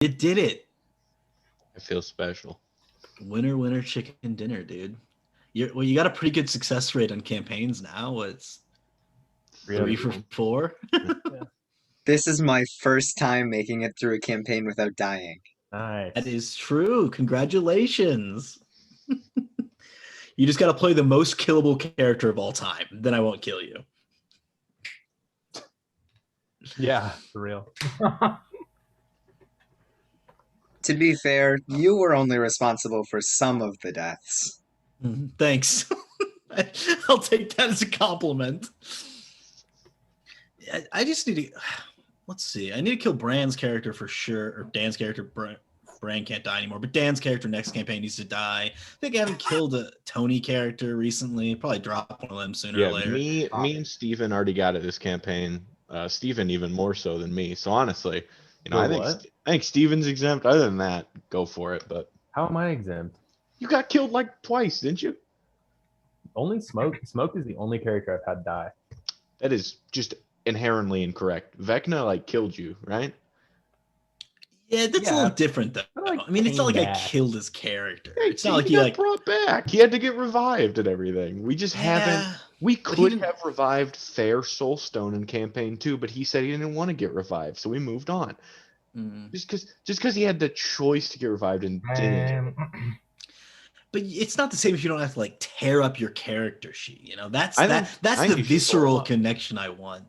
You did it. I feel special. Winner, winner, chicken dinner, dude. You got a pretty good success rate on campaigns now. It's 3 for 4. Yeah. This is my first time making it through a campaign without dying. Nice. That is true. Congratulations. You just got to play the most killable character of all time. Then I won't kill you. Yeah, for real. To be fair, you were only responsible for some of the deaths. Thanks. I'll take that as a compliment. I just need to... Let's see. I need to kill Bran's character for sure. Or Dan's character. Bran can't die anymore. But Dan's character next campaign needs to die. I think I haven't killed a Tony character recently. Probably drop one of them sooner or later. Me and Steven already got it this campaign. Steven even more so than me. So honestly, I think Steven's exempt. Other than that, go for it. But how am I exempt? You got killed like twice, didn't you? Only Smoke. Smoke is the only character I've had die. That is just inherently incorrect. Vecna like killed you, right? Yeah, that's a little different though. I mean, it's not like I killed his character. It's not like he got brought back. He had to get revived and everything. We just haven't. We could have revived Fair Soulstone in campaign 2, but he said he didn't want to get revived, so we moved on. Just because he had the choice to get revived and didn't. But it's not the same if you don't have to like tear up your character sheet. That's the visceral connection I want.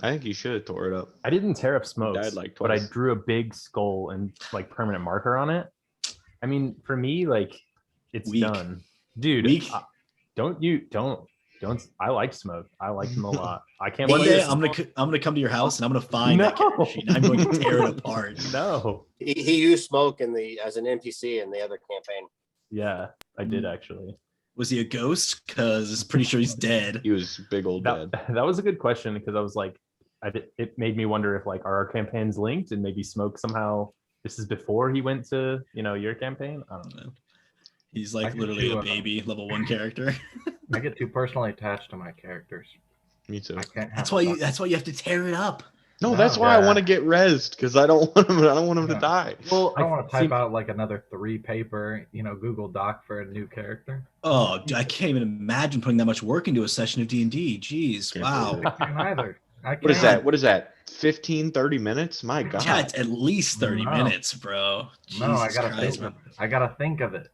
I think you should have tore it up. I didn't tear up Smokes, like but I drew a big skull and like permanent marker on it. I mean, for me, like it's done, dude. Don't. I like Smoke. I like him a lot. I can't. One day I'm gonna come to your house and I'm gonna find that character sheet. I'm going to tear it apart. No. He used Smoke as an NPC in the other campaign. Yeah, I did actually. Was he a ghost? Because I'm pretty sure he's dead. He was big old dead. That was a good question because I was like, it made me wonder if like are our campaigns linked and maybe Smoke somehow. This is before he went to your campaign. I don't know. He's like literally a baby level 1 character. I get too personally attached to my characters. Me too. That's why you have to tear it up. No, that's why I want to get rezzed because I don't want him to die. Well, I don't want to type out like another 3-paper, Google Doc for a new character. Oh, I can't even imagine putting that much work into a session of D&D. Jeez, wow. I can't either. What is that? 15, 30 minutes? My God. Yeah, it's at least 30 minutes, bro. No, I gotta think of it.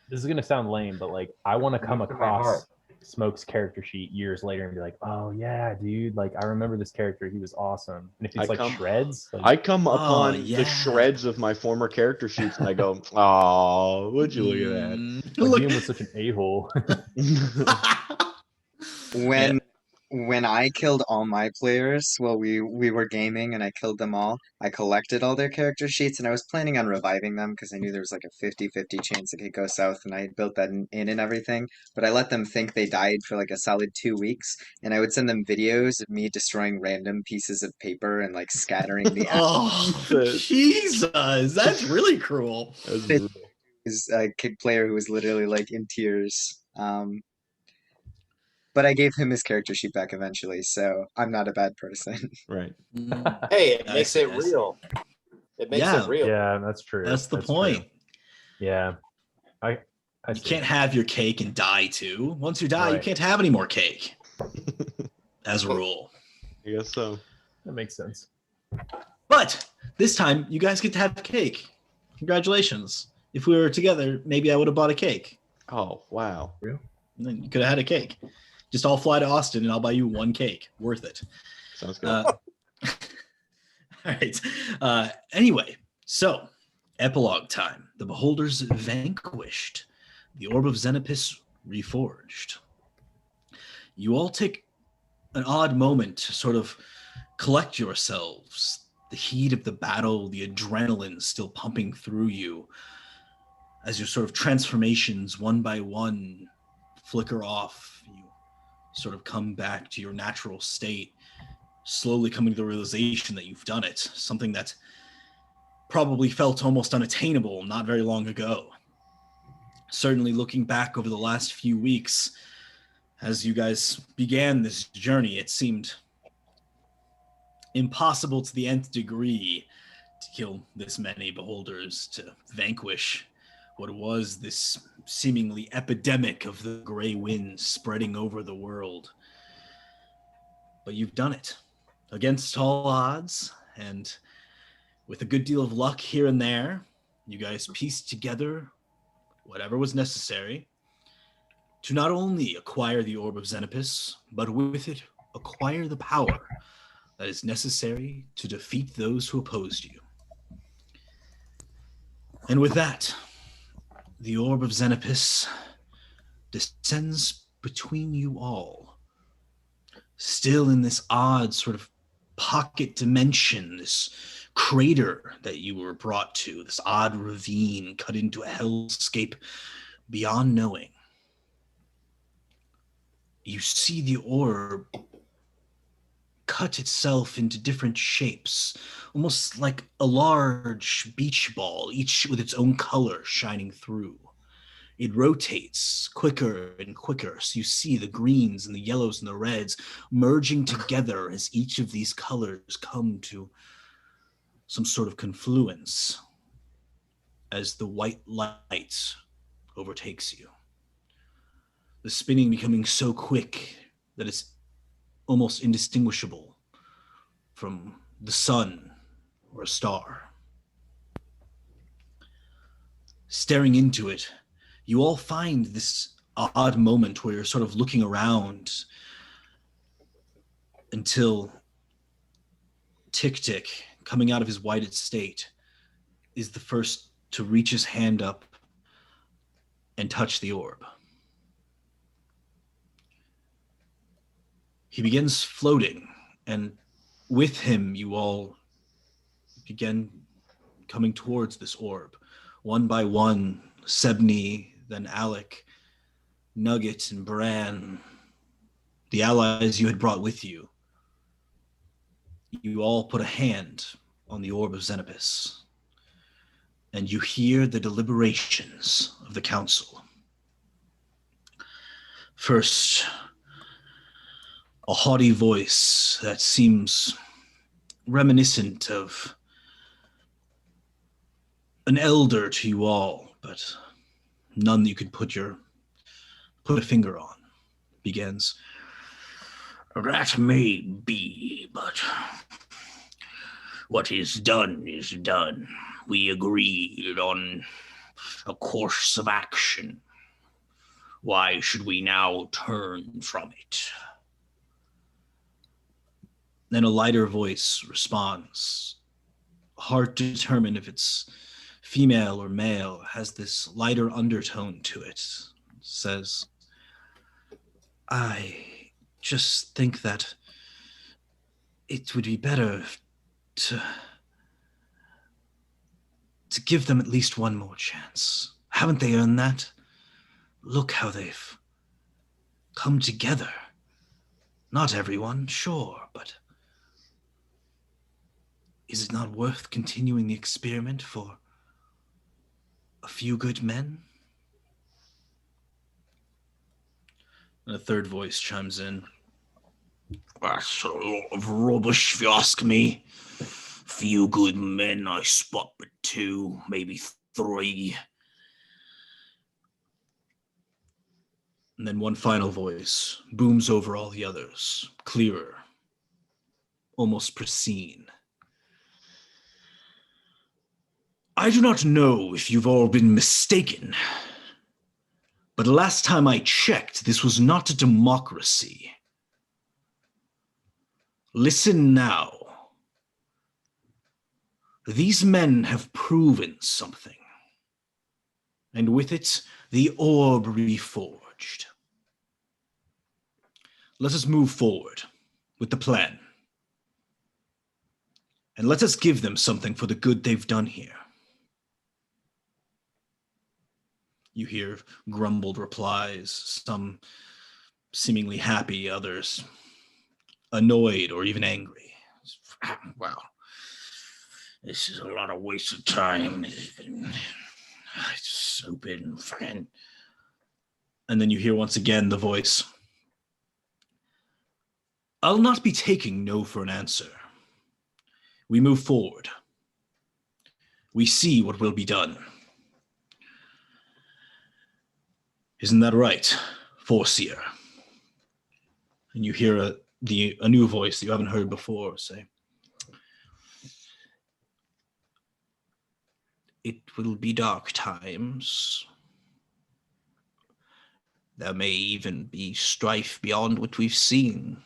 This is gonna sound lame, but like I want to come across Smoke's character sheet years later and be like, oh yeah, dude, like I remember this character, he was awesome. And if it's shreds, I come upon the shreds of my former character sheets and I go, oh, would you look at that? Like, Liam was such an a-hole. When I killed all my players while we were gaming and I killed them all, I collected all their character sheets and I was planning on reviving them because I knew there was like a 50-50 chance it could go south and I had built that in and everything. But I let them think they died for like a solid 2 weeks and I would send them videos of me destroying random pieces of paper and like scattering the Oh, Jesus, that's really cruel. Is a kid player who was literally like in tears. But I gave him his character sheet back eventually, so I'm not a bad person. Right. Hey, it makes it real. It makes it real. Yeah, that's true. That's the point. True. Yeah. You can't have your cake and die too. Once you die, you can't have any more cake. As a rule. I guess so. That makes sense. But this time, you guys get to have cake. Congratulations. If we were together, maybe I would have bought a cake. Oh, wow. Really? And then you could have had a cake. Just all fly to Austin and I'll buy you 1 cake. Worth it. Sounds good. All right. Anyway, so epilogue time. The beholders vanquished. The orb of Xenopus reforged. You all take an odd moment to sort of collect yourselves. The heat of the battle, the adrenaline still pumping through you as your sort of transformations one by one flicker off. You sort of come back to your natural state, slowly coming to the realization that you've done it, something that probably felt almost unattainable not very long ago. Certainly looking back over the last few weeks, as you guys began this journey, it seemed impossible to the nth degree to kill this many beholders, to vanquish what was this seemingly epidemic of the gray winds spreading over the world. But you've done it against all odds, and with a good deal of luck here and there, you guys pieced together whatever was necessary to not only acquire the Orb of Xenopus, but with it acquire the power that is necessary to defeat those who opposed you. And with that, the Orb of Xenopus descends between you all, still in this odd sort of pocket dimension, this crater that you were brought to, this odd ravine cut into a hellscape beyond knowing. You see the orb cut itself into different shapes, almost like a large beach ball, each with its own color shining through. It rotates quicker and quicker, so you see the greens and the yellows and the reds merging together as each of these colors come to some sort of confluence as the white light overtakes you. The spinning becoming so quick that it's almost indistinguishable from the sun or a star. Staring into it, you all find this odd moment where you're sort of looking around until Tick-Tick, coming out of his whited state, is the first to reach his hand up and touch the orb. He begins floating, and with him, you all begin coming towards this orb. One by one, Sebni, then Alec, Nugget, and Bran, the allies you had brought with you. You all put a hand on the Orb of Xenopus, and you hear the deliberations of the council. First, a haughty voice that seems reminiscent of an elder to you all, but none that you could put a finger on, begins. That may be, but what is done is done. We agreed on a course of action. Why should we now turn from it? Then a lighter voice responds, hard to determine if it's female or male, has this lighter undertone to it. It says, I just think that it would be better to give them at least one more chance. Haven't they earned that? Look how they've come together. Not everyone, sure, but is it not worth continuing the experiment for a few good men? And a third voice chimes in. That's a lot of rubbish, if you ask me. Few good men, I spot but two, maybe three. And then one final voice booms over all the others, clearer, almost pristine. I do not know if you've all been mistaken, but last time I checked, this was not a democracy. Listen now. These men have proven something, and with it, the orb reforged. Let us move forward with the plan, and let us give them something for the good they've done here. You hear grumbled replies, some seemingly happy, others annoyed or even angry. Well, this is a lot of wasted time. It's stupid and fucking. And then you hear once again the voice. I'll not be taking no for an answer. We move forward. we see what will be done. Isn't that right, Foreseer? And you hear a new voice that you haven't heard before say, "It will be dark times. There may even be strife beyond what we've seen.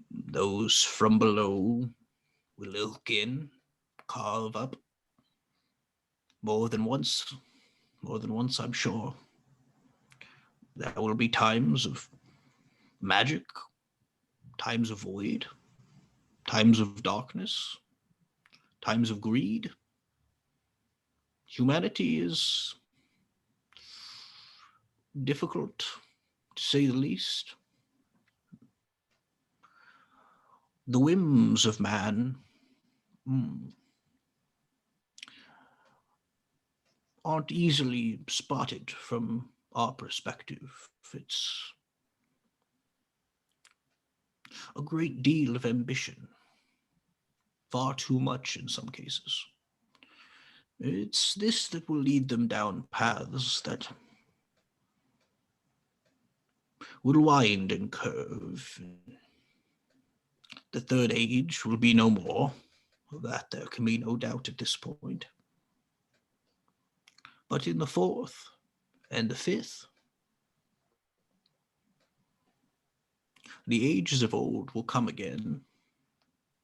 Those from below will look in, carve up. More than once, I'm sure. There will be times of magic, times of void, times of darkness, times of greed. Humanity is difficult, to say the least. The whims of man aren't easily spotted from our perspective. It's a great deal of ambition, far too much in some cases. It's this that will lead them down paths that will wind and curve. The third age will be no more. That there can be no doubt at this point. But in the fourth and the fifth, the ages of old will come again.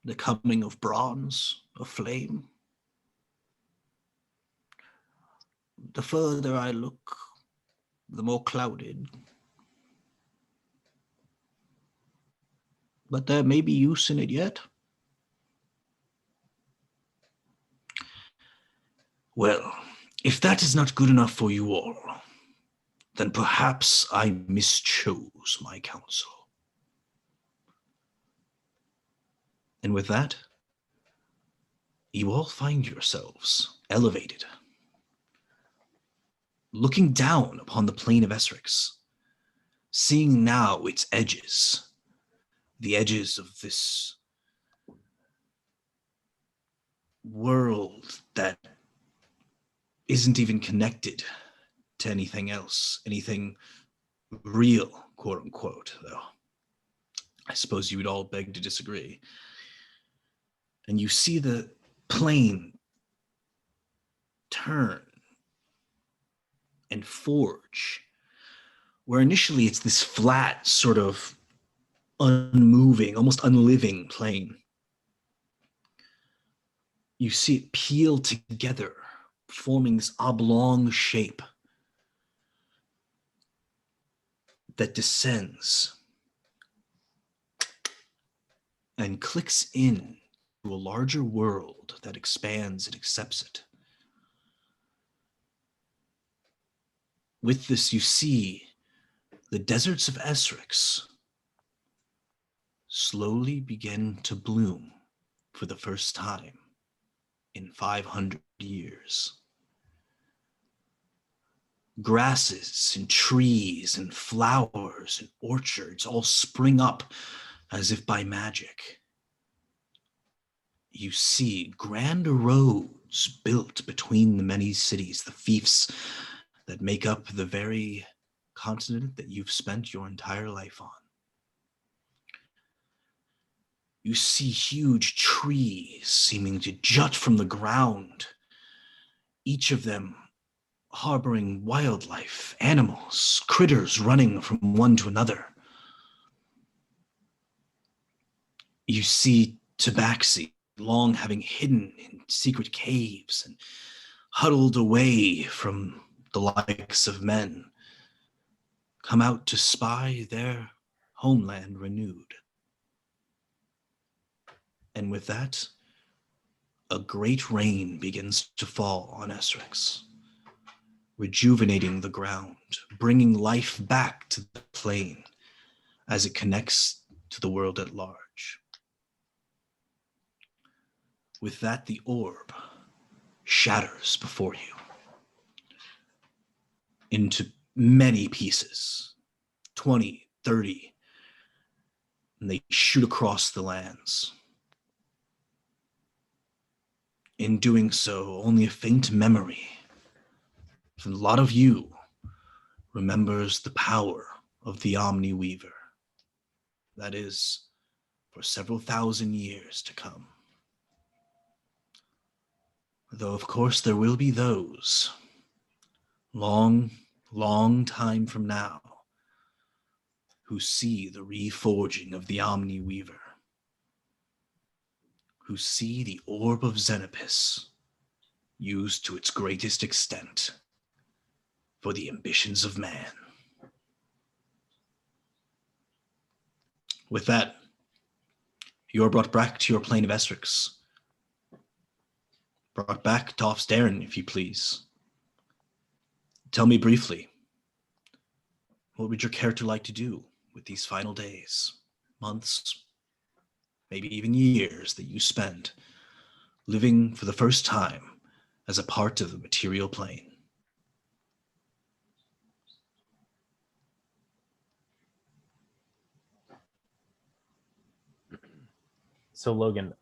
The coming of bronze, of flame. The further I look, the more clouded. But there may be use in it yet. Well, if that is not good enough for you all, then perhaps I mischose my counsel. And with that, you all find yourselves elevated, looking down upon the plain of Essrex, seeing now its edges, the edges of this world that isn't even connected to anything else, anything real, quote unquote, though. I suppose you would all beg to disagree. And you see the plane turn and forge, where initially it's this flat, sort of unmoving, almost unliving plane. You see it peel together, forming this oblong shape that descends and clicks in to a larger world that expands and accepts it. With this, you see the deserts of Essrex slowly begin to bloom for the first time in 500 years. Grasses and trees and flowers and orchards all spring up as if by magic. You see grand roads built between the many cities, the fiefs that make up the very continent that you've spent your entire life on. You see huge trees seeming to jut from the ground, each of them harboring wildlife, animals, critters running from one to another. You see tabaxi long having hidden in secret caves and huddled away from the likes of men, come out to spy their homeland renewed. And with that, a great rain begins to fall on Essrex, rejuvenating the ground, bringing life back to the plain as it connects to the world at large. With that, the orb shatters before you into many pieces, 20, 30, and they shoot across the lands. In doing so, only a faint memory from a lot of you remembers the power of the Omni Weaver. That is, for several thousand years to come. Though, of course, there will be those, long, long time from now, who see the reforging of the Omni Weaver, who see the orb of Xenopus used to its greatest extent for the ambitions of man. With that, you are brought back to your plane of Essrex. Brought back to Offstaren, if you please. Tell me briefly, what would your character like to do with these final days, months, maybe even years that you spend living for the first time as a part of the material plane? So Logan,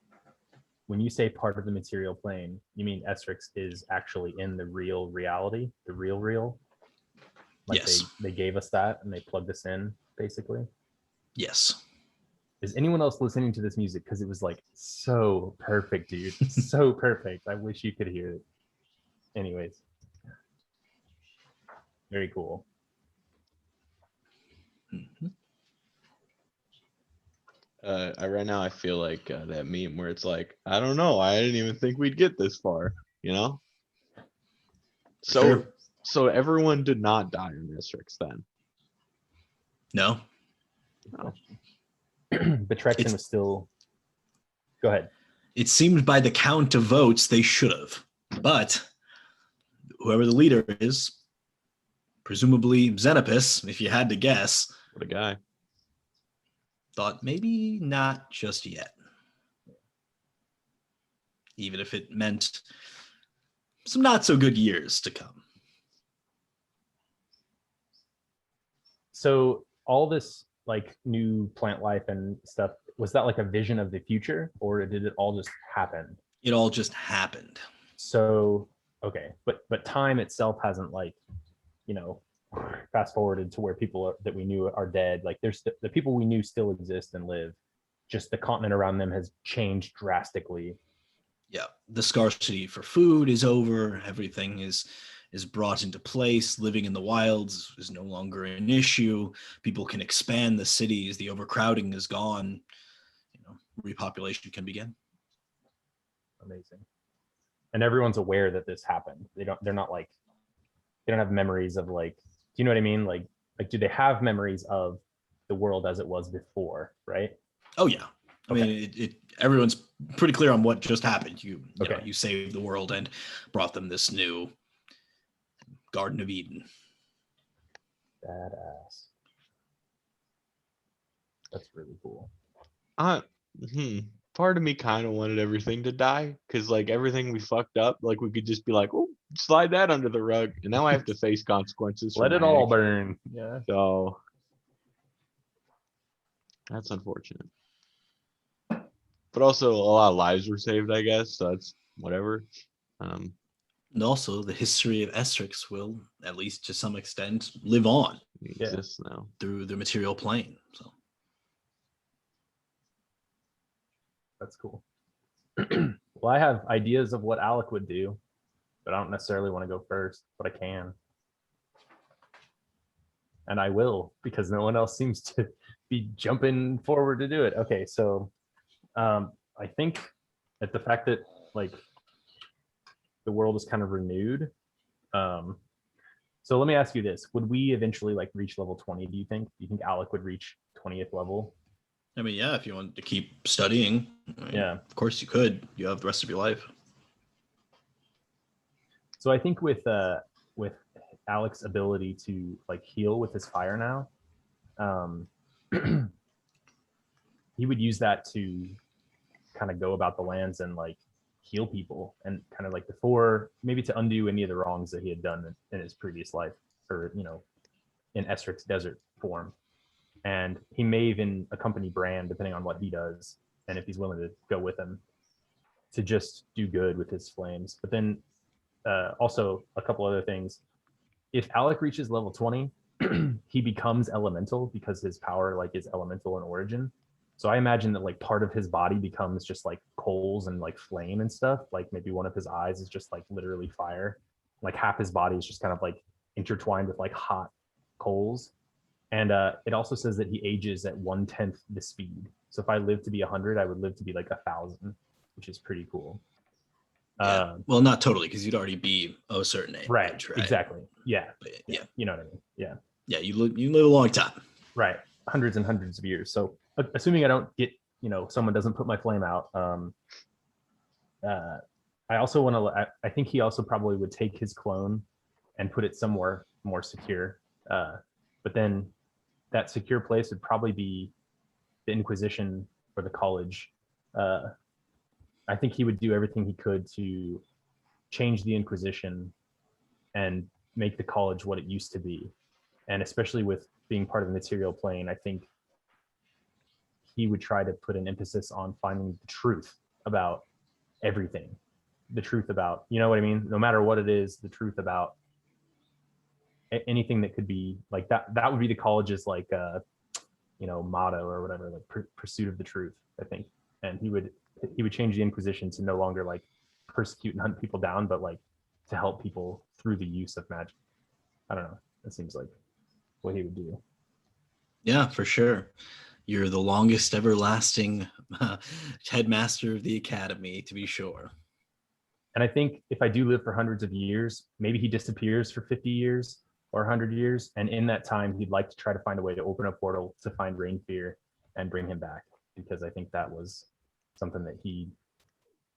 when you say part of the material plane, you mean Essrex is actually in the real reality, the real? Like yes. They gave us that and they plugged us in, basically? Yes. Is anyone else listening to this music? Because it was like so perfect, dude. So perfect. I wish you could hear it. Anyways. Very cool. Mm-hmm. Right now I feel like that meme where it's like, I don't know, I didn't even think we'd get this far, you know? Sure. So everyone did not die in Essrex then. No. No. Betrexen was still. Go ahead. It seemed by the count of votes they should have, but whoever the leader is, presumably Xenopus, if you had to guess. What a guy. Thought maybe not just yet. Even if it meant some not so good years to come. So all this like new plant life and stuff, was that like a vision of the future, or did it all just happen? It all just happened. So okay, but time itself hasn't like, you know, fast forwarded to where people that we knew are dead. Like there's the people we knew still exist and live. Just the continent around them has changed drastically. Yeah, the scarcity for food is over. Everything is brought into place. Living in the wilds is no longer an issue. People can expand the cities. The overcrowding is gone. You know, repopulation can begin. Amazing. And everyone's aware that this happened. They're not like, they don't have memories of like, do you know what I mean? Like do they have memories of the world as it was before, right? Oh yeah. I mean, everyone's pretty clear on what just happened. You Okay. know, you saved the world and brought them this new Garden of Eden. Badass. That's really cool. Part of me kind of wanted everything to die, because like everything we fucked up, like we could just be like, oh, slide that under the rug, and now I have to face consequences. Let it all burn. Yeah. So that's unfortunate. But also a lot of lives were saved, I guess. So that's whatever. And also, the history of Essrex will, at least to some extent, live on. It exists now through the material plane. So that's cool. Well, I have ideas of what Alec would do, but I don't necessarily want to go first, but I can. And I will, because no one else seems to be jumping forward to do it. Okay, so I think that the fact that like the world is kind of renewed. So let me ask you this: would we eventually like reach level 20? Do you think? Do you think Alec would reach 20th level? I mean, yeah, if you want to keep studying, yeah, of course you could. You have the rest of your life. So I think with Alec's ability to like heal with his fire now, he would use that to kind of go about the lands and like heal people and kind of like before, maybe to undo any of the wrongs that he had done in his previous life, or you know, in Essrex desert form. And he may even accompany Bran depending on what he does and if he's willing to go with him. to just do good with his flames. But then also a couple other things. If Alec reaches level 20, he becomes elemental because his power like is elemental in origin. So I imagine that like part of his body becomes just like coals and like flame and stuff. Like maybe one of his eyes is just like literally fire. Like half his body is just kind of like intertwined with like hot coals. And it also says that he ages at 1/10 the speed. So if I live to be 100, I would live to be like 1,000, which is pretty cool. Yeah. Well, not totally, because you'd already be a certain age. Right. Exactly. Yeah. Yeah. You know what I mean? Yeah. Yeah. You live a long time. Right. Hundreds and hundreds of years. So assuming I don't get, someone doesn't put my flame out. I also want to. I think he also probably would take his clone and put it somewhere more secure. But then that secure place would probably be the Inquisition or the college. I think he would do everything he could to change the Inquisition and make the college what it used to be. And especially with being part of the material plane, I think he would try to put an emphasis on finding the truth about everything. The truth about, you know what I mean? No matter what it is, the truth about anything that could be like that. That would be the college's like, motto or whatever, like pursuit of the truth, I think. And he would change the Inquisition to no longer like persecute and hunt people down, but like to help people through the use of magic. I don't know. That seems like what he would do. Yeah, for sure. You're the longest everlasting headmaster of the academy, to be sure. And I think if I do live for hundreds of years, maybe he disappears for 50 years or 100 years. And in that time, he'd like to try to find a way to open a portal to find Rainfear and bring him back, because I think that was something that he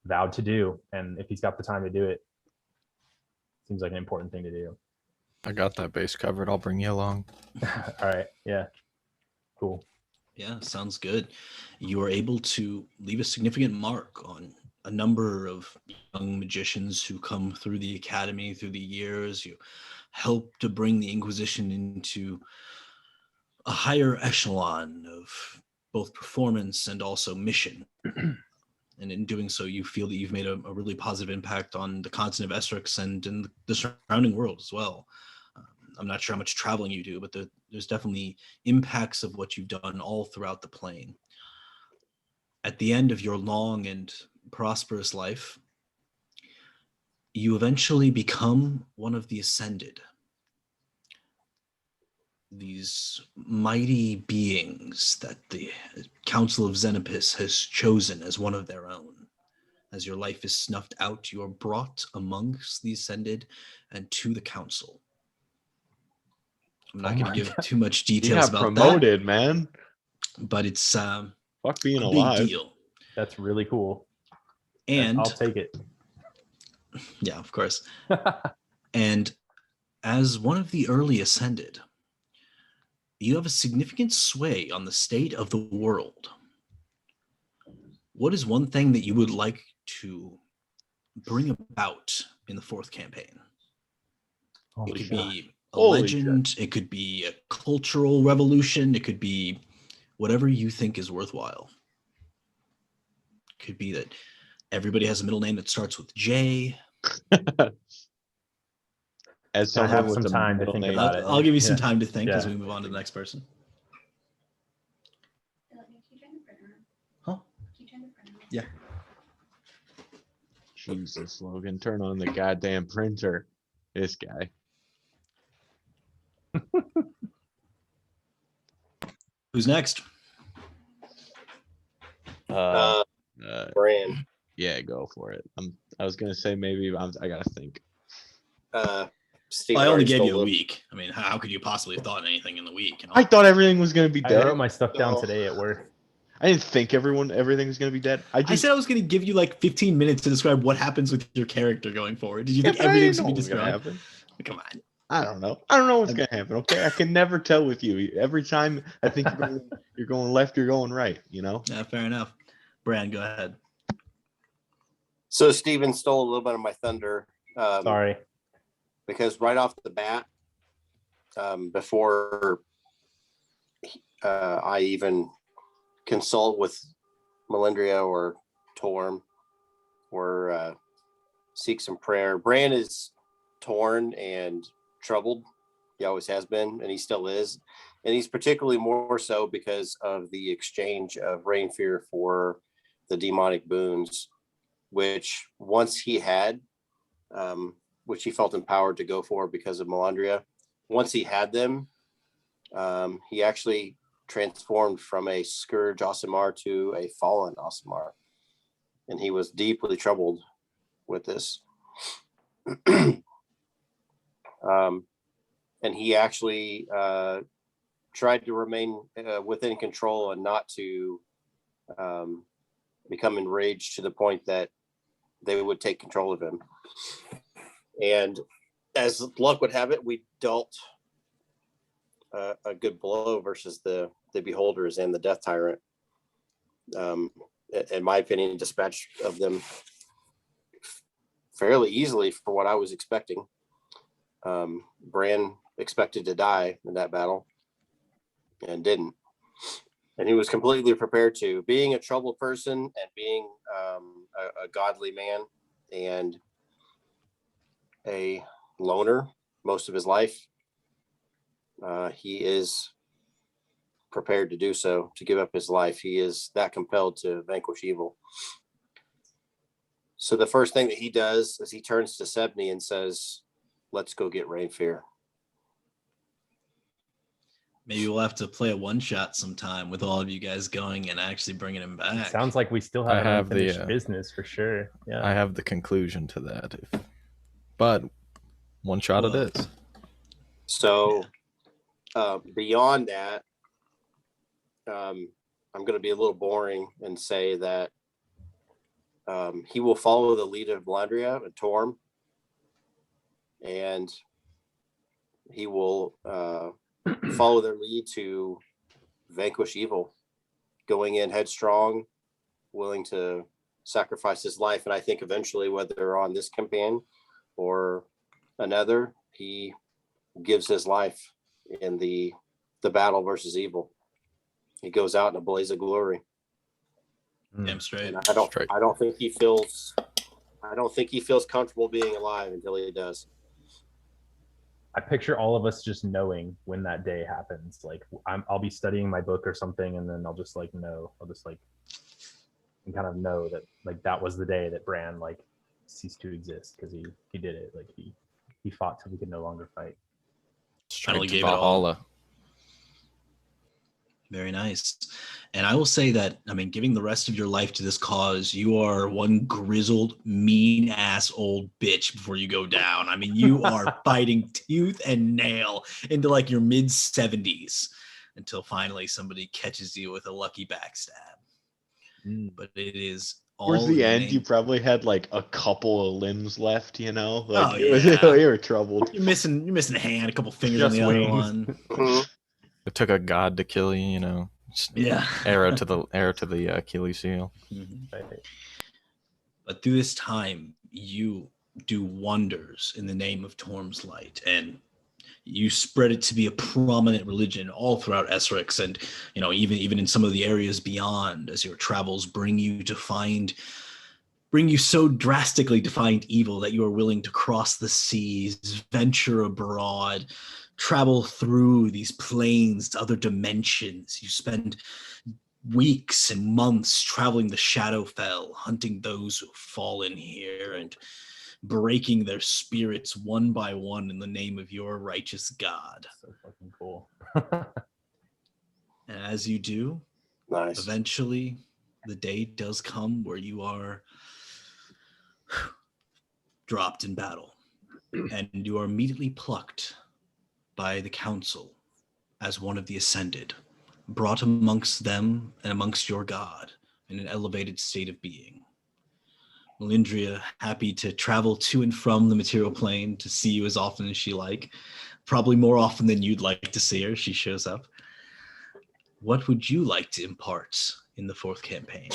vowed to do. And if he's got the time to do it, seems like an important thing to do. I got that base covered. I'll bring you along. All right. Yeah. Cool. Yeah, sounds good. You are able to leave a significant mark on a number of young magicians who come through the academy through the years. You help to bring the Inquisition into a higher echelon of both performance and also mission. And in doing so, you feel that you've made a really positive impact on the continent of Essrex and in the surrounding world as well. I'm not sure how much traveling you do, but there's definitely impacts of what you've done all throughout the plane. At the end of your long and prosperous life, you eventually become one of the Ascended. These mighty beings that the Council of Xenopus has chosen as one of their own. As your life is snuffed out, you are brought amongst the Ascended and to the Council. I'm not going to give too much details about promoted, that, man. But it's fuck being a alive. Big deal. That's really cool. And I'll take it. Yeah, of course. And as one of the early Ascended, you have a significant sway on the state of the world. What is one thing that you would like to bring about in the 4th campaign? It could be a legend, it could be a cultural revolution, it could be whatever you think is worthwhile. It could be that everybody has a middle name that starts with J. As someone have some time to think about it. I'll give you some time to think as we move on to the next person. Huh? Yeah. Jesus, Logan, turn on the goddamn printer. This guy. Who's next? Brand. Yeah, go for it. I was gonna say maybe I gotta think. Steve, I only gave you a week. I mean, how could you possibly have thought anything in the week? I thought everything was gonna be dead. I wrote my stuff down today at work. I didn't think everything was gonna be dead. I said I was gonna give you like 15 minutes to describe what happens with your character going forward. Did you think everything's gonna be described? Come on. I don't know. I don't know what's gonna happen. Okay, I can never tell with you. Every time I think you're going left, you're going right. You know. Yeah, fair enough. Brand, go ahead. So Steven stole a little bit of my thunder. Sorry. Because right off the bat, before I even consult with Melindria or Torm seek some prayer. Bran is torn and troubled. He always has been, and he still is. And he's particularly more so because of the exchange of Rain Fear for the demonic boons, which once he had, which he felt empowered to go for because of Melandria. Once he had them, he actually transformed from a Scourge Aasimar to a Fallen Aasimar. And he was deeply troubled with this. And he actually tried to remain within control and not to become enraged to the point that they would take control of him. And as luck would have it, we dealt a good blow versus the Beholders and the Death Tyrant. In my opinion, dispatched of them fairly easily for what I was expecting. Bran expected to die in that battle and didn't. And he was completely prepared to. Being a troubled person and being a godly man and a loner most of his life, he is prepared to do so, to give up his life. He is that compelled to vanquish evil. So the first thing that he does is he turns to Sebni and says, "Let's go get Rain Fear." Maybe we'll have to play a one-shot sometime with all of you guys going and actually bringing him back. It sounds like we still have unfinished business for sure. Yeah, I have the conclusion to that. But one shot it is. So beyond that, I'm going to be a little boring and say that he will follow the lead of Melandria and Torm, and he will follow their lead to vanquish evil, going in headstrong, willing to sacrifice his life. And I think eventually, whether on this campaign or another, he gives his life in the battle versus evil. He goes out in a blaze of glory. Damn straight. And I don't think he feels comfortable being alive until he does. I picture all of us just knowing when that day happens. Like I'll be studying my book or something, and then I'll just like know. I'll just like and kind of know that like that was the day that Bran like ceased to exist because he did it. Like he fought till he could no longer fight. Finally gave it all. Very nice. And I will say that, I mean, giving the rest of your life to this cause, you are one grizzled, mean-ass old bitch before you go down. I mean, you are fighting tooth and nail into like your mid-70s until finally somebody catches you with a lucky backstab. But it is all towards the end, you probably had like a couple of limbs left, you know? Like you were troubled. You're missing a hand, a couple fingers on the other one. It took a god to kill you, you know. Arrow to the Achilles heel. But through this time, you do wonders in the name of Torm's Light, and you spread it to be a prominent religion all throughout Essrex, and you know, even in some of the areas beyond, as your travels bring you so drastically to find evil that you are willing to cross the seas, venture abroad, travel through these planes to other dimensions. You spend weeks and months traveling the Shadowfell, hunting those who have fallen here and breaking their spirits one by one in the name of your righteous God. So fucking cool. And as you do, eventually the day does come where you are dropped in battle, and you are immediately plucked by the council as one of the ascended, brought amongst them and amongst your God in an elevated state of being. Melandria, happy to travel to and from the material plane to see you as often as she like, probably more often than you'd like to see her. She shows up. What would you like to impart in the fourth campaign?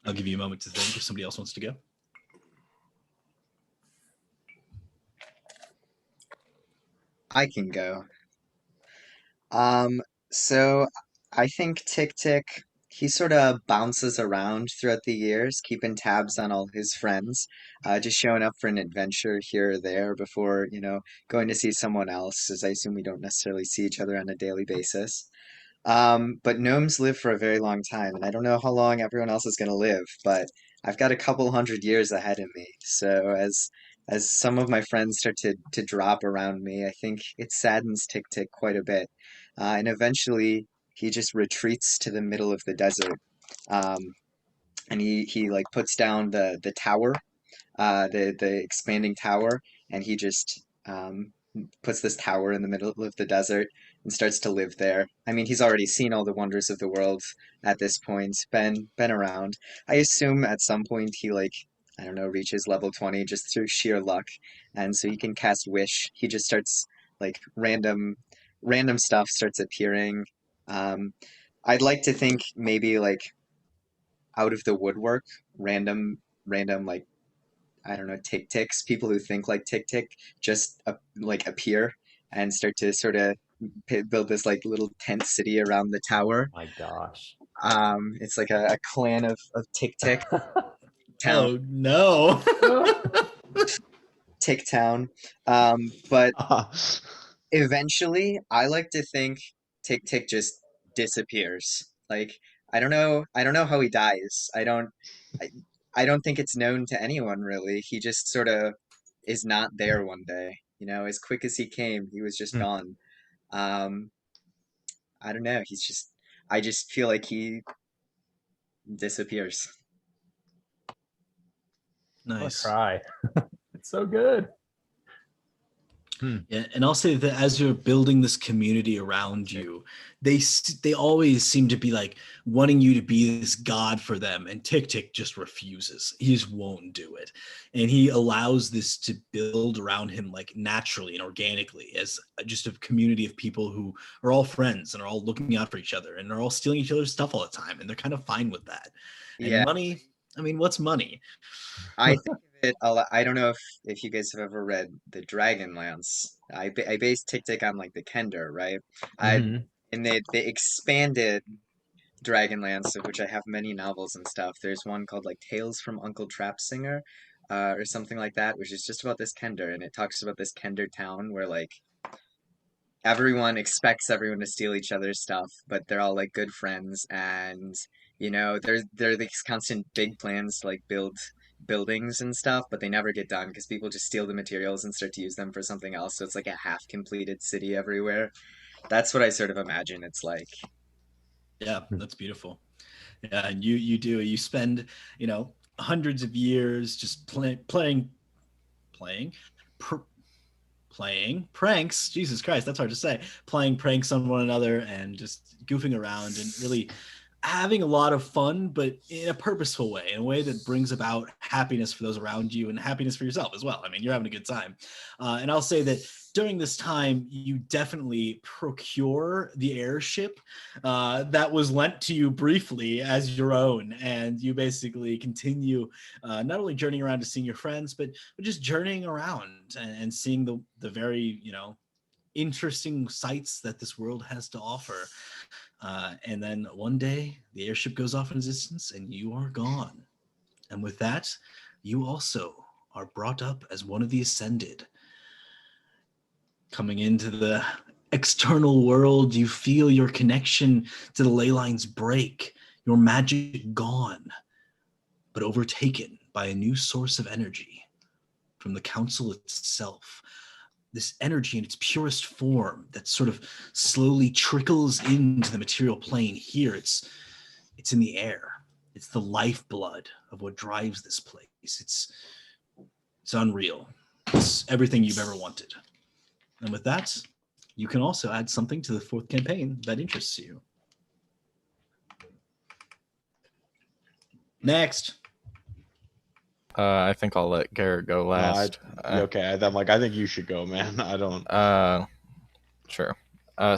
I'll give you a moment to think if somebody else wants to go. I can go. So I think Tick Tick, he sort of bounces around throughout the years, keeping tabs on all his friends, just showing up for an adventure here or there before, going to see someone else, as I assume we don't necessarily see each other on a daily basis. But gnomes live for a very long time, and I don't know how long everyone else is going to live, but I've got a couple hundred years ahead of me. So as some of my friends start to drop around me, I think it saddens Tick Tick quite a bit. And eventually he just retreats to the middle of the desert. Um, and he like puts down the tower, the expanding tower, and he just puts this tower in the middle of the desert and starts to live there. I mean, he's already seen all the wonders of the world at this point, been around. I assume at some point he like I don't know reaches level 20 just through sheer luck, and so he can cast Wish. He just starts like random stuff starts appearing. Um, I'd like to think maybe like out of the woodwork, random like I don't know, tick ticks, people who think like tick tick just like appear and start to sort of build this like little tent city around the tower. My gosh. It's like a clan of tick tick town. Oh no. Tick town. But eventually I like to think tick tick just disappears. Like I don't know how he dies. I, I don't think it's known to anyone really. He just sort of is not there one day. As quick as he came, he was just gone. Um, I don't know. I just feel like he disappears. Nice. I'll try. It's so good. Yeah, and I'll say that as you're building this community around you, they always seem to be like wanting you to be this god for them, and Tick Tick just refuses. He just won't do it, and he allows this to build around him like naturally and organically as just a community of people who are all friends and are all looking out for each other and are all stealing each other's stuff all the time, and they're kind of fine with that. And Yeah. money, I mean, what's money? I think of it a lot. I don't know if you guys have ever read the Dragonlance. I base Tick Tick on like the Kender, right? Mhm. And they expanded Dragonlance, of which I have many novels and stuff. There's one called like Tales from Uncle Trapsinger, or something like that, which is just about this Kender, and it talks about this Kender town where like everyone expects everyone to steal each other's stuff, but they're all like good friends, and there are these constant big plans to like build buildings and stuff, but they never get done because people just steal the materials and start to use them for something else. So it's like a half completed city everywhere. That's what I sort of imagine it's like. Yeah, that's beautiful. Yeah, and you spend hundreds of years just playing pranks. Jesus Christ, that's hard to say. Playing pranks on one another and just goofing around and really having a lot of fun, but in a purposeful way, in a way that brings about happiness for those around you and happiness for yourself as well. I mean, you're having a good time. And I'll say that during this time, you definitely procure the airship that was lent to you briefly as your own. And you basically continue not only journeying around to seeing your friends, but just journeying around and seeing the very, interesting sights that this world has to offer. And then one day the airship goes off in existence and you are gone. And with that, you also are brought up as one of the ascended. Coming into the external world, you feel your connection to the ley lines break, your magic gone, but overtaken by a new source of energy from the council itself. This energy in its purest form that sort of slowly trickles into the material plane here. It's in the air. It's the lifeblood of what drives this place. It's unreal. It's everything you've ever wanted. And with that, you can also add something to the fourth campaign that interests you. Next. I think I'll let Garrett go last. Okay, I'm like, I think you should go, man. I don't. Sure.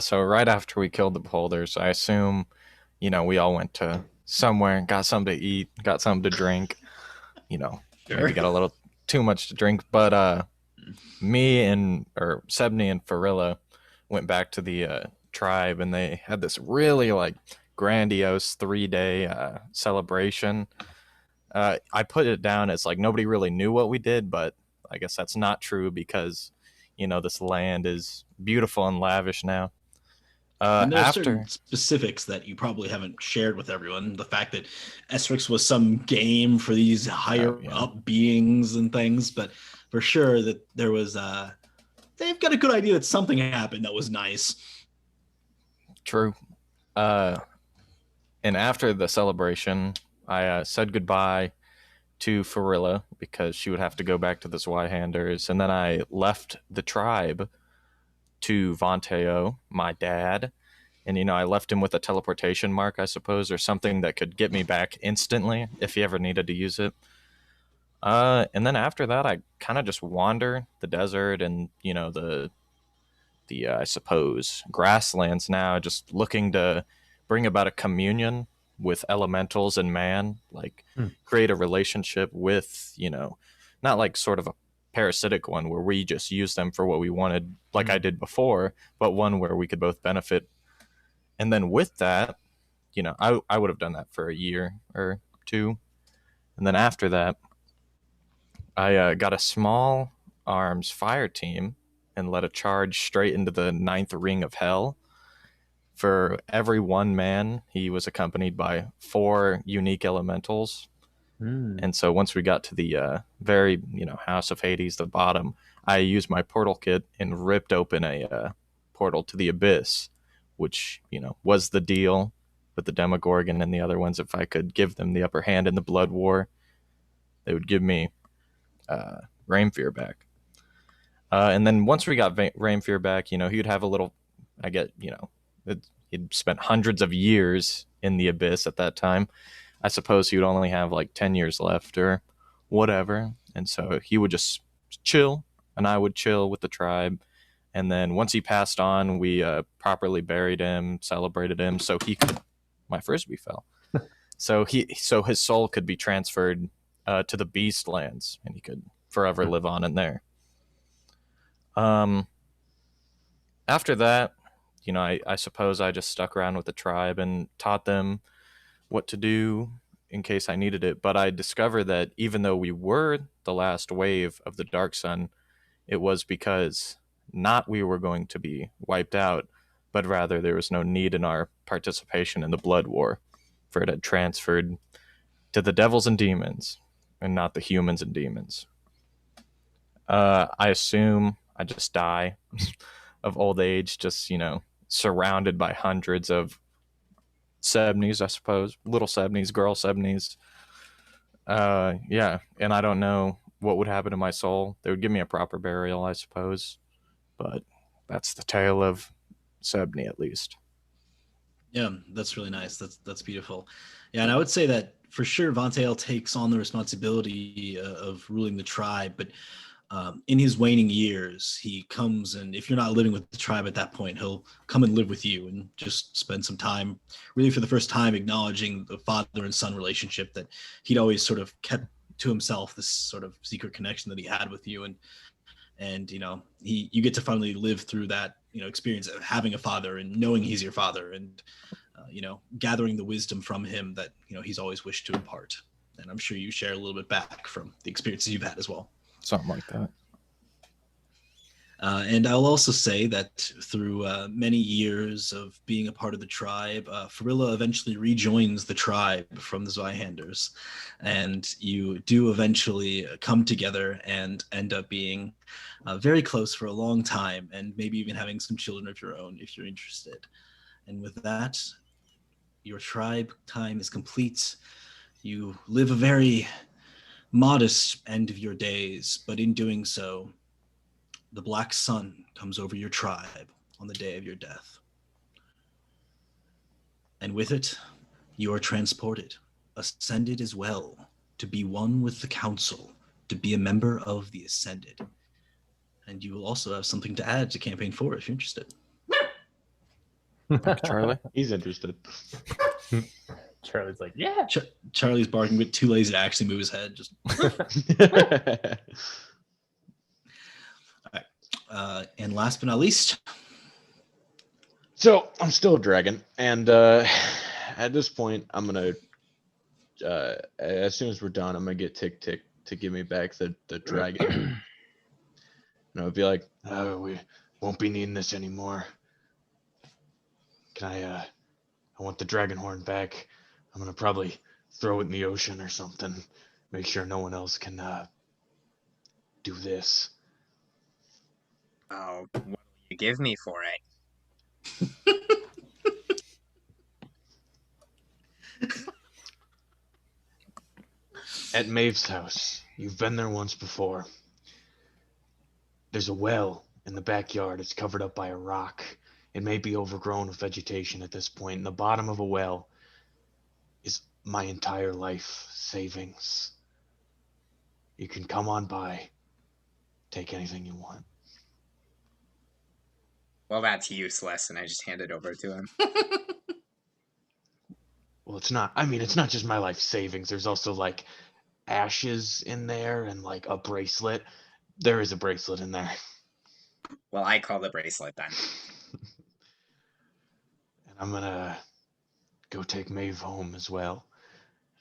So right after we killed the beholders, I assume, we all went to somewhere, got something to eat, got something to drink. Maybe got a little too much to drink. But me and Sebney and Farilla went back to the tribe, and they had this really like grandiose 3-day celebration. I put it down as like nobody really knew what we did, but I guess that's not true because, this land is beautiful and lavish now. And there are certain specifics that you probably haven't shared with everyone. The fact that Essrex was some game for these higher up beings and things, but for sure that there was they've got a good idea that something happened that was nice. True. And after the celebration, I said goodbye to Farilla because she would have to go back to the Zweihanders, and then I left the tribe to Vonteo, my dad, and I left him with a teleportation mark, I suppose, or something that could get me back instantly if he ever needed to use it. And then after that, I kind of just wander the desert and the I suppose grasslands now, just looking to bring about a communion with elementals and man, like create a relationship with not like sort of a parasitic one where we just use them for what we wanted, like I did before, but one where we could both benefit. And then with that, I would have done that for a year or two. And then after that, I got a small arms fire team and led a charge straight into the 9th ring of hell. For every one man, he was accompanied by 4 unique elementals. And so once we got to the very, House of Hades, the bottom, I used my portal kit and ripped open a portal to the Abyss, which, was the deal with the Demogorgon and the other ones. If I could give them the upper hand in the Blood War, they would give me Rainfear back. And then once we got Rainfear back, he'd have a little, he'd spent hundreds of years in the Abyss at that time. I suppose he would only have like 10 years left or whatever. And so he would just chill, and I would chill with the tribe. And then once he passed on, we properly buried him, celebrated him, so he could, my frisbee fell. So his soul could be transferred to the Beast Lands, and he could forever live on in there. After that, I suppose I just stuck around with the tribe and taught them what to do in case I needed it. But I discovered that even though we were the last wave of the Dark Sun, it was because not we were going to be wiped out, but rather there was no need in our participation in the Blood War, for it had transferred to the devils and demons and not the humans and demons. I assume I just die of old age, just, surrounded by hundreds of Sebnies, I suppose. Little Sebnies, girl Sebnies. Yeah, and I don't know what would happen to my soul. They would give me a proper burial, I suppose. But that's the tale of Sebni, at least. Yeah, that's really nice. That's beautiful. Yeah, and I would say that for sure Vontail takes on the responsibility of ruling the tribe, but in his waning years, he comes, and if you're not living with the tribe at that point, he'll come and live with you and just spend some time, really for the first time, acknowledging the father and son relationship that he'd always sort of kept to himself, this sort of secret connection that he had with you. And you get to finally live through that, experience of having a father and knowing he's your father, and gathering the wisdom from him that he's always wished to impart. And I'm sure you share a little bit back from the experiences you've had as well. Something like that. And I'll also say that through many years of being a part of the tribe, Farilla eventually rejoins the tribe from the Zweihanders, and you do eventually come together and end up being very close for a long time, and maybe even having some children of your own if you're interested. And with that, your tribe time is complete. You live a very modest end of your days, but in doing so, the black sun comes over your tribe on the day of your death. And with it, you are transported, ascended as well, to be one with the council, to be a member of the Ascended. And you will also have something to add to Campaign 4 if you're interested. Charlie? He's interested. Charlie's like, yeah. Charlie's barking, but too lazy to actually move his head. Just. All right. And last but not least. So I'm still a dragon, and At this point, I'm gonna as soon as we're done, I'm gonna get Tick Tick to give me back the dragon. And I'll be like, oh, we won't be needing this anymore. Can I want the dragon horn back. I'm gonna probably throw it in the ocean or something. Make sure no one else can do this. Oh, what will you give me for it? At Maeve's house. You've been there once before. There's a well in the backyard. It's covered up by a rock. It may be overgrown with vegetation at this point. In the bottom of a well is my entire life savings. You can come on by. Take anything you want. Well, that's useless, and I just hand it over to him. Well, it's not. I mean, it's not just my life savings. There's also like ashes in there and like a bracelet. There is a bracelet in there. Well, I call the bracelet then. And I'm gonna go take Maeve home as well.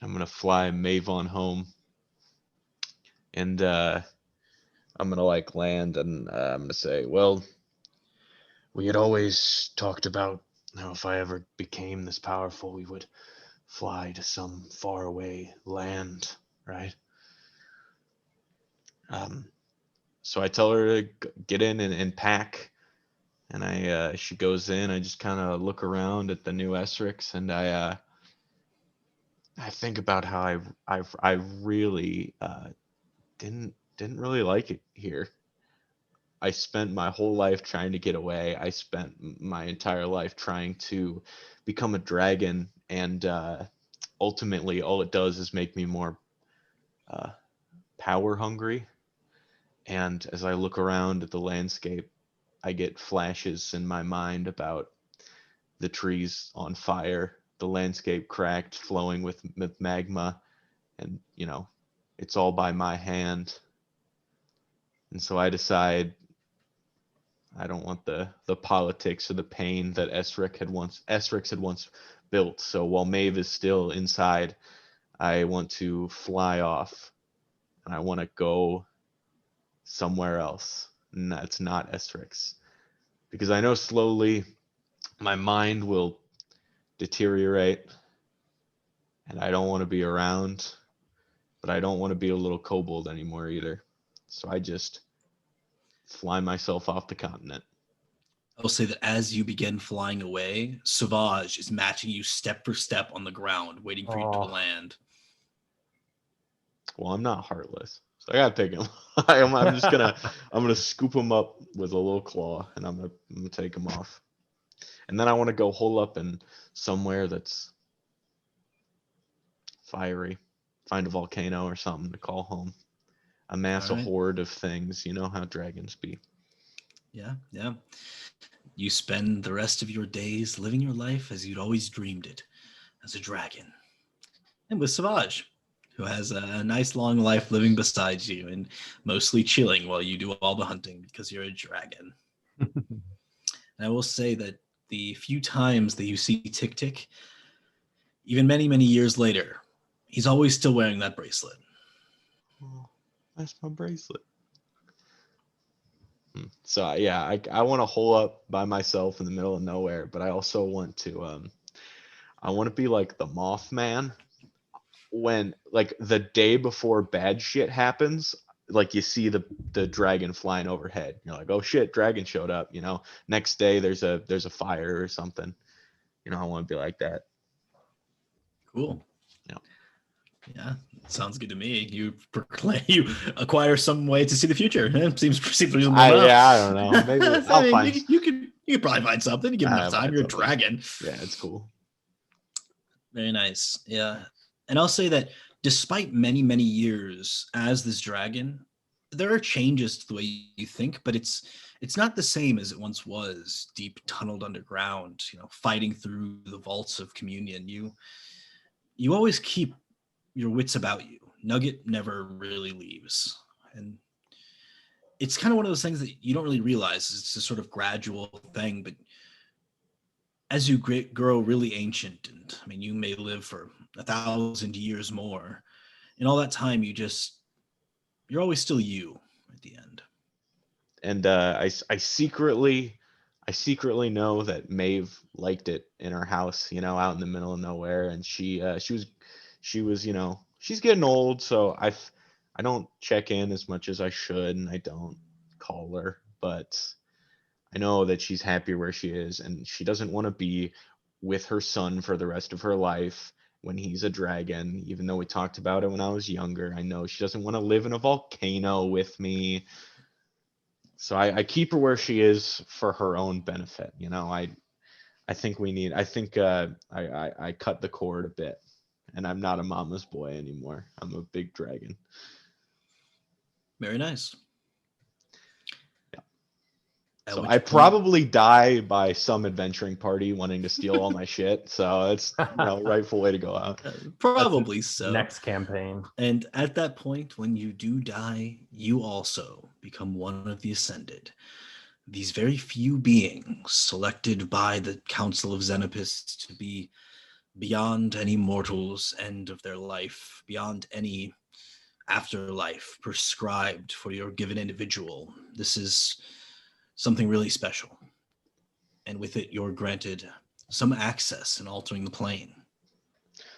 I'm gonna fly Maeve on home. And I'm gonna like land and I'm gonna say, well, we had always talked about how if I ever became this powerful, we would fly to some faraway land, right? So I tell her to get in and pack, and she goes in. I just kind of look around at the new Essrex, and I think about how I really didn't really like it here. I spent my whole life trying to get away. I spent my entire life trying to become a dragon, and ultimately, all it does is make me more power hungry. And as I look around at the landscape, I get flashes in my mind about the trees on fire, the landscape cracked, flowing with magma, and it's all by my hand. And so I decide I don't want the politics or the pain that Essrex had once built. So while Maeve is still inside, I want to fly off, and I want to go somewhere else, and that's not Essrex, because I know slowly my mind will deteriorate, and I don't want to be around, but I don't want to be a little kobold anymore either. So I just fly myself off the continent. I'll say that as you begin flying away, Sauvage is matching you step for step on the ground, waiting for you to land. Well, I'm not heartless, so I gotta take him. I'm just gonna scoop him up with a little claw, and I'm gonna take him off. And then I want to go hole up in somewhere that's fiery, find a volcano or something to call home, amass a horde of things. You know how dragons be. Yeah. You spend the rest of your days living your life as you'd always dreamed it, as a dragon. And with Sauvage, who has a nice long life living beside you and mostly chilling while you do all the hunting because you're a dragon. And I will say that the few times that you see Tick Tick, even many, many years later, he's always still wearing that bracelet. Oh, that's my bracelet. So yeah, I want to hole up by myself in the middle of nowhere, but I also want to I want to be like the Mothman. When like the day before bad shit happens, like you see the dragon flying overhead, you're like, oh shit, dragon showed up. Next day there's a fire or something. I want to be like that. Cool. Yeah, sounds good to me. You acquire some way to see the future. It seems reasonable enough. Yeah, I don't know. Maybe I'll find. You could probably find something. You give enough time. You're a dragon. Yeah, it's cool. Very nice. Yeah, and I'll say that despite many, many years as this dragon, there are changes to the way you think, but it's not the same as it once was. Deep tunneled underground, fighting through the vaults of communion. You always keep your wits about you. Nugget never really leaves. And it's kind of one of those things that you don't really realize. It's a sort of gradual thing, but as you grow really ancient, and I mean, you may live for 1,000 years more. In all that time, you're always still you at the end. And I secretly know that Maeve liked it in her house, out in the middle of nowhere, and she was, she's getting old, so I don't check in as much as I should, and I don't call her, but I know that she's happy where she is, and she doesn't want to be with her son for the rest of her life when he's a dragon, even though we talked about it when I was younger. I know she doesn't want to live in a volcano with me. So I keep her where she is for her own benefit. I cut the cord a bit, and I'm not a mama's boy anymore. I'm a big dragon. Very nice. Yeah. So I probably die by some adventuring party wanting to steal all my shit. So it's rightful way to go out. Probably so. Next campaign. And at that point, when you do die, you also become one of the Ascended. These very few beings selected by the Council of Xenopus to be beyond any mortal's end of their life, beyond any afterlife prescribed for your given individual. This is something really special. And with it, you're granted some access in altering the plane.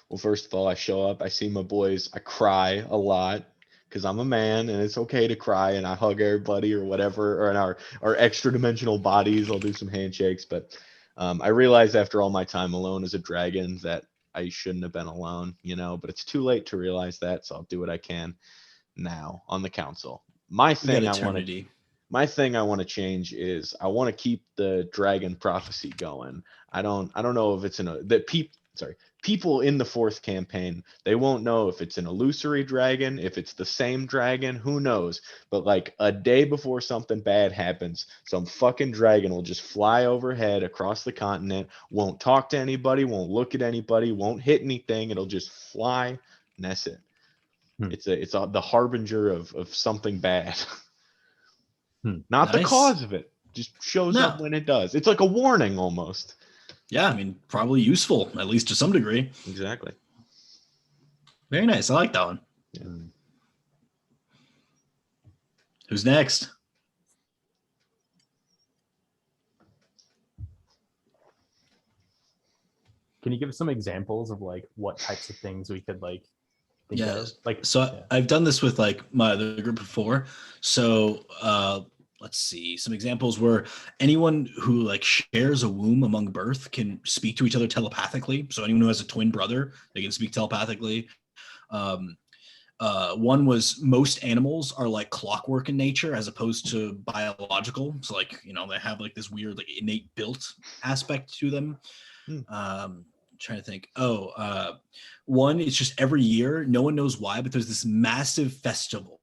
Well, first of all, I show up, I see my boys, I cry a lot because I'm a man and it's okay to cry, and I hug everybody or whatever, or in our extra dimensional bodies, I'll do some handshakes. But I realized after all my time alone as a dragon that I shouldn't have been alone, but it's too late to realize that. So I'll do what I can now on the council. My thing I want to change is I want to keep the dragon prophecy going. I don't know if it's people in the fourth campaign, they won't know if it's an illusory dragon, if it's the same dragon, who knows? But like a day before something bad happens, some fucking dragon will just fly overhead across the continent, won't talk to anybody, won't look at anybody, won't hit anything. It'll just fly, and that's it. It's the harbinger of something bad. Not the cause of it, just shows up when it does. It's like a warning almost. Yeah, I mean, probably useful, at least to some degree. Exactly. Very nice. I like that one. Yeah. Who's next? Can you give us some examples of like what types of things we could think of? I've done this with like my other group before. So let's see, some examples where anyone who like shares a womb among birth can speak to each other telepathically. So anyone who has a twin brother, they can speak telepathically. One was most animals are like clockwork in nature as opposed to biological. So like, they have like this weird like innate built aspect to them. Trying to think. One, it's just every year, no one knows why, but there's this massive festival.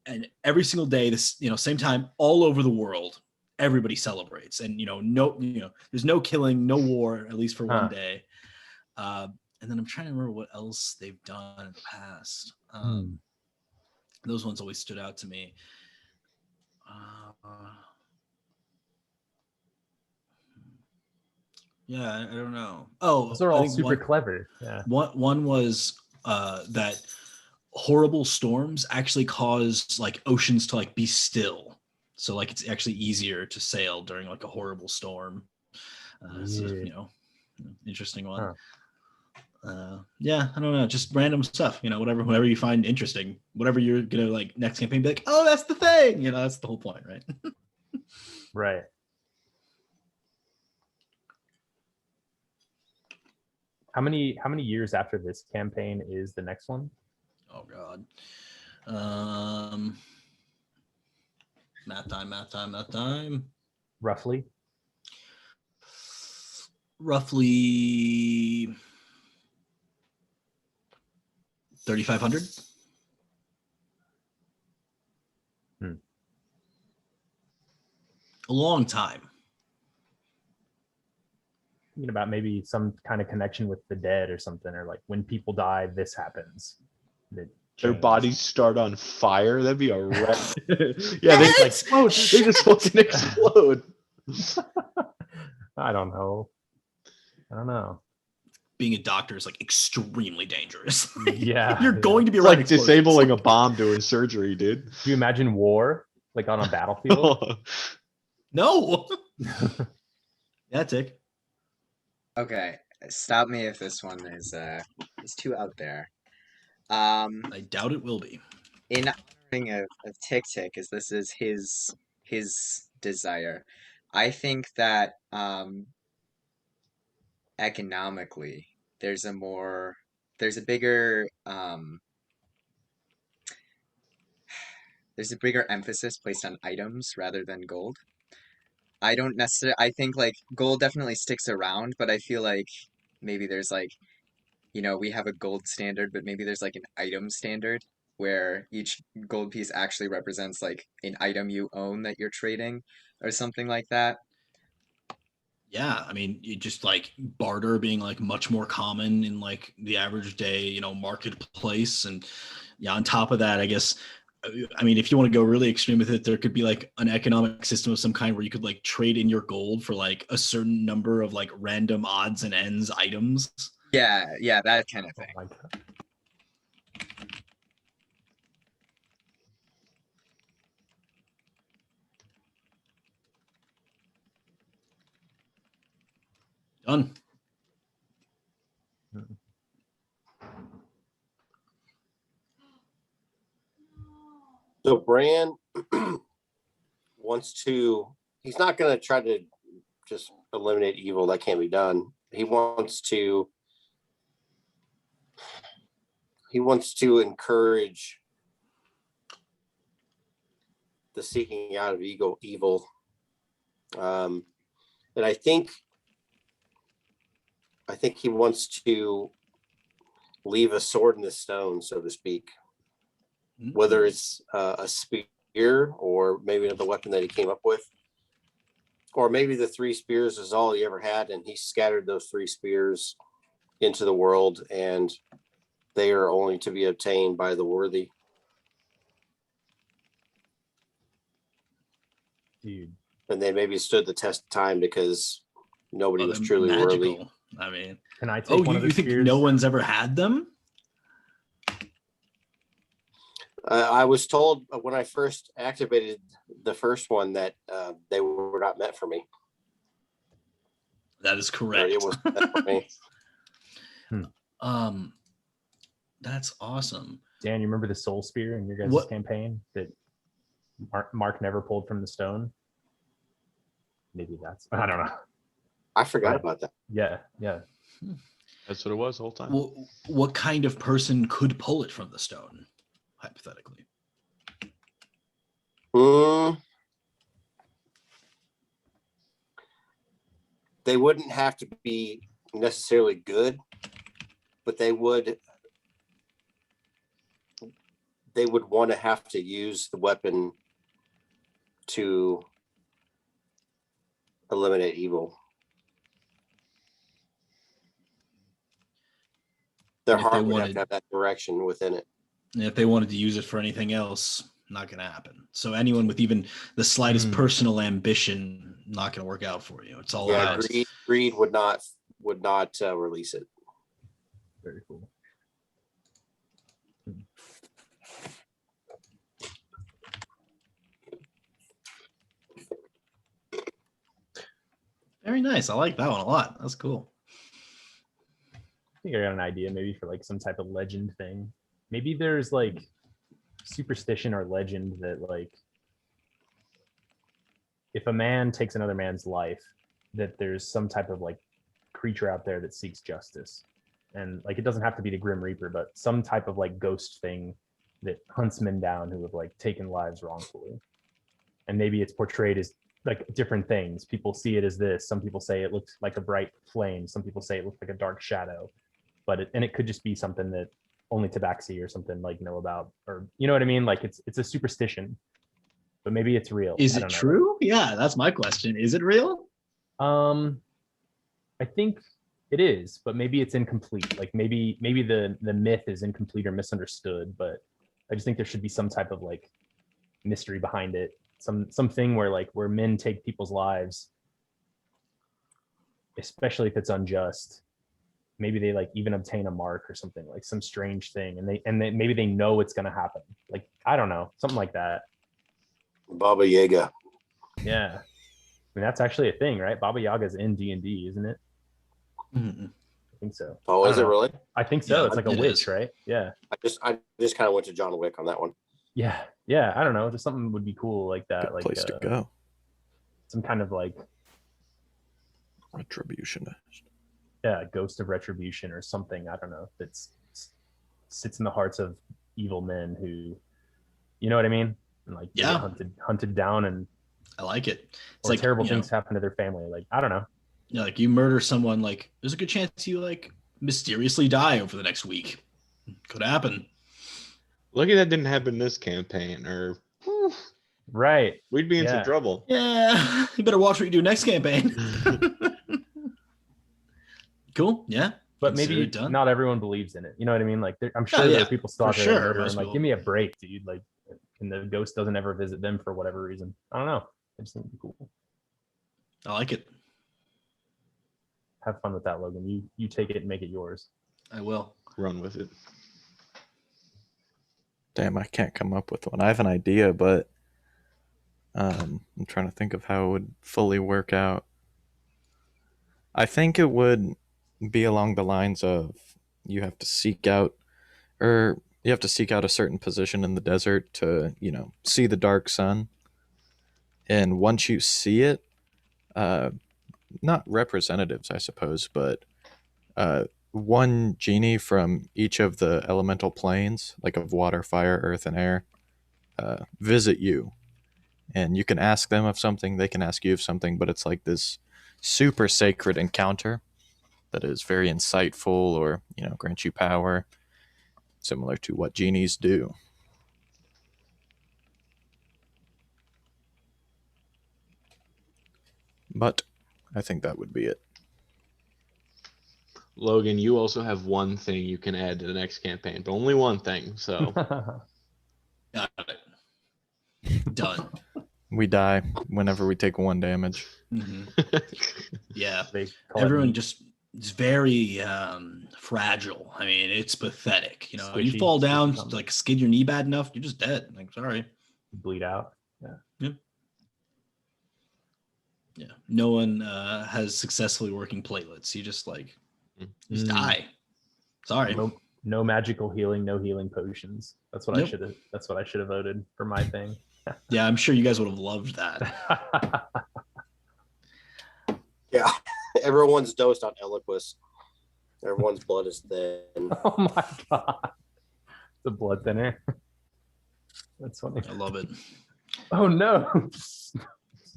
And every single day, this, same time, all over the world, everybody celebrates. And, there's no killing, no war, at least for one day. And then I'm trying to remember what else they've done in the past. Those ones always stood out to me. Yeah, I don't know. Those are all super clever. Yeah. One was that horrible storms actually cause like oceans to like be still, so like it's actually easier to sail during like a horrible storm. So, interesting one. Yeah, I don't know, just random stuff, whatever you find interesting, whatever you're gonna like next campaign be like, oh, that's the thing, that's the whole point, right? Right. How many years after this campaign is the next one? Oh God. Math time. Roughly 3,500. A long time. Thinking about maybe some kind of connection with the dead or something, or like when people die, this happens. Their bodies start on fire. That'd be a wreck. Yeah, they explode. They just fucking explode. I don't know. I don't know. Being a doctor is like extremely dangerous. Yeah, You're going to be It's around like disabling a bomb doing surgery, dude. Do you imagine war like on a battlefield? No. Yeah, Tick. Okay, stop me if this one is too out there. I doubt it will be. In honoring of Tick Tick, as this is his desire, I think that economically there's a bigger there's a bigger emphasis placed on items rather than gold. I don't necessarily, I think like gold definitely sticks around, but I feel like maybe there's like, we have a gold standard, but maybe there's like an item standard where each gold piece actually represents like an item you own that you're trading or something like that. Yeah, I mean, you just like barter being like much more common in like the average day, marketplace. And yeah, on top of that, I guess, I mean, if you want to go really extreme with it, there could be like an economic system of some kind where you could like trade in your gold for like a certain number of like random odds and ends items. Yeah, that kind of thing. Oh my God. Done. So Bran wants to, he's not going to try to just eliminate evil. That can't be done. He wants to encourage the seeking out of evil. And I think he wants to leave a sword in the stone, so to speak. Whether it's a spear or maybe the weapon that he came up with, or maybe the 3 spears is all he ever had, and he scattered those 3 spears into the world, and they are only to be obtained by the worthy. Dude. And they maybe stood the test of time because nobody was truly magical. worthy. I mean, can I take one of the you think spears? no one's ever had them? I was told when I first activated the first one that they were not meant for me. That is correct. Or it was meant for me. That's awesome. Dan, you remember the soul spear in your guys' campaign that Mark never pulled from the stone? Maybe I don't know. I forgot about that. Yeah. That's what it was the whole time. Well, what kind of person could pull it from the stone, hypothetically? They wouldn't have to be necessarily good, but they would want to have to use the weapon to eliminate evil. Their heart would have to have that direction within it. And if they wanted to use it for anything else, not going to happen. So anyone with even the slightest personal ambition, not going to work out for you. It's all about greed would not release it. Very cool. Very nice. I like that one a lot. That's cool. I think I got an idea maybe for like some type of legend thing. Maybe there's like superstition or legend that like if a man takes another man's life, that there's some type of like creature out there that seeks justice. And like it doesn't have to be the Grim Reaper, but some type of like ghost thing that hunts men down who have like taken lives wrongfully. And maybe it's portrayed as like different things. People see it as this. Some people say it looks like a bright flame. Some people say it looks like a dark shadow. But it could just be something that only Tabaxi or something like know about, or you know what I mean? Like it's a superstition, but maybe it's real. Is it true? Yeah, that's my question. Is it real? I think it is, but maybe it's incomplete. Like maybe the myth is incomplete or misunderstood, but I just think there should be some type of like mystery behind it. Something where men take people's lives especially if it's unjust. Maybe they like even obtain a mark or something, like some strange thing, and maybe they know it's gonna happen. Like, I don't know, something like that. Baba Yaga. Yeah, I mean that's actually a thing, right? Baba Yaga's in D&D, isn't it? Mm-hmm. I think so. Oh, is it really? I think so. Yeah, it's like a witch, right? Yeah. I just kind of went to John Wick on that one. Yeah. Yeah. I don't know. Just something would be cool like that. Good like place to go. Some kind of like retributionist. Yeah, ghost of retribution or something. I don't know. That sits in the hearts of evil men who, you know what I mean? And like they get hunted down, and I like it. It's like terrible things happen to their family. Like, I don't know. Yeah, like you murder someone, like there's a good chance you like mysteriously die over the next week. Could happen. Lucky that didn't happen this campaign, or right. We'd be in some trouble. Yeah, you better watch what you do next campaign. Cool. Yeah. But maybe not everyone believes in it. You know what I mean? Like, I'm sure there are people still out there that murder and like, give me a break, dude. Like, and the ghost doesn't ever visit them for whatever reason. I don't know. I just think it'd be cool. I like it. Have fun with that, Logan. You take it and make it yours. I will. Run with it. Damn, I can't come up with one. I have an idea, but I'm trying to think of how it would fully work out. I think it would be along the lines of you have to seek out a certain position in the desert to, see the dark sun. And once you see it, not representatives, I suppose, but one genie from each of the elemental planes, like of water, fire, earth, and air, visit you. And you can ask them of something, they can ask you of something, but it's like this super sacred encounter that is very insightful or, grants you power, similar to what genies do. But I think that would be it. Logan, you also have one thing you can add to the next campaign, but only one thing, so. Got it. Done. We die whenever we take 1 damage. Mm-hmm. Yeah. Everyone just is very fragile. I mean, it's pathetic. Squishy, you fall down, like skid your knee bad enough, you're just dead. Like, sorry. Bleed out. Yeah. Yep. Yeah. No one has successfully working platelets. You just just die. Sorry. No magical healing, no healing potions. That's what I should have voted for my thing. Yeah, I'm sure you guys would have loved that. Yeah. Everyone's dosed on Eliquis. Everyone's blood is thin. Oh my god. The blood thinner. That's funny. I love it. Oh no.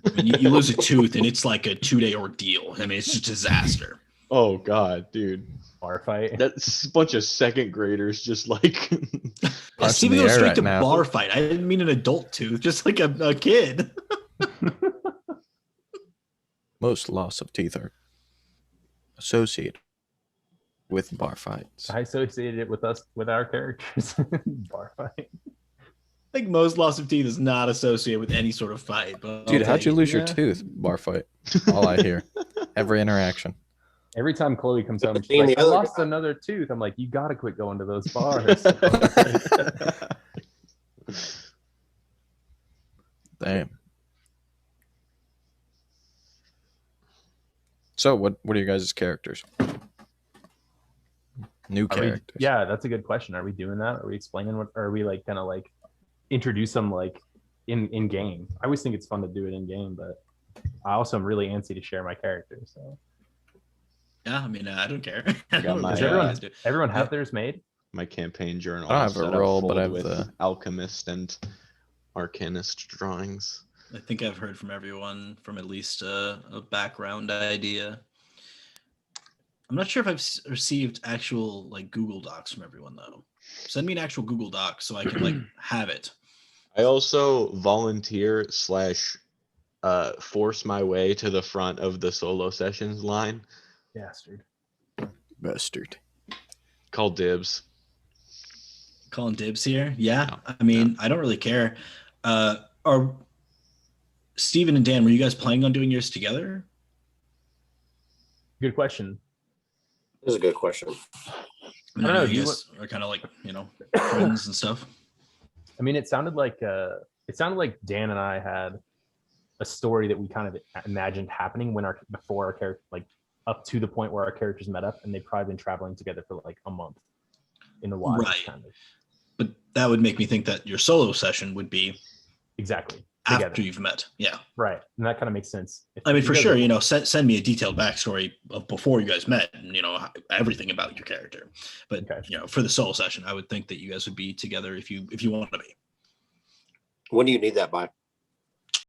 I mean, you lose a tooth and it's like a 2-day ordeal. I mean, it's just a disaster. Oh god, dude. Bar fight. That's a bunch of second graders just like Steven goes straight to bar fight. I didn't mean an adult tooth, just like a kid. Most loss of teeth are associated with bar fights. I associated it with our characters. Bar fight. I think most loss of teeth is not associated with any sort of fight. But dude, how'd you lose your tooth? Bar fight. All I hear. Every interaction. Every time Chloe comes home, she's like, I lost another tooth. I'm like, you got to quit going to those bars. Damn. So what are you guys' characters? New characters. Yeah, that's a good question. Are we doing that? Are we explaining what, or are we like kind of like introduce them like in game? I always think it's fun to do it in game, but I also am really antsy to share my character. So yeah, I mean, I don't care. Does everyone have theirs made? My campaign journal. I have a role, but I have the alchemist and arcanist drawings. I think I've heard from everyone from at least a background idea. I'm not sure if I've received actual like Google Docs from everyone though. Send me an actual Google Doc so I can like have it. I also volunteer / force my way to the front of the solo sessions line. Bastard. Call dibs. Calling dibs here? Yeah. I mean, I don't really care. Are Steven and Dan, were you guys planning on doing yours together? Good question. This is a good question. I don't know. You guys are kind of like, friends and stuff. I mean, it sounded like Dan and I had a story that we kind of imagined happening before our character, like up to the point where our characters met up, and they've probably been traveling together for like a month in the wild. Right. Kind of. But that would make me think that your solo session would be exactly after together. you've met. Yeah. Right. And that kind of makes sense. I mean, for sure, send me a detailed backstory of before you guys met and, everything about your character. But, for the solo session, I would think that you guys would be together if you want to be. When do you need that by?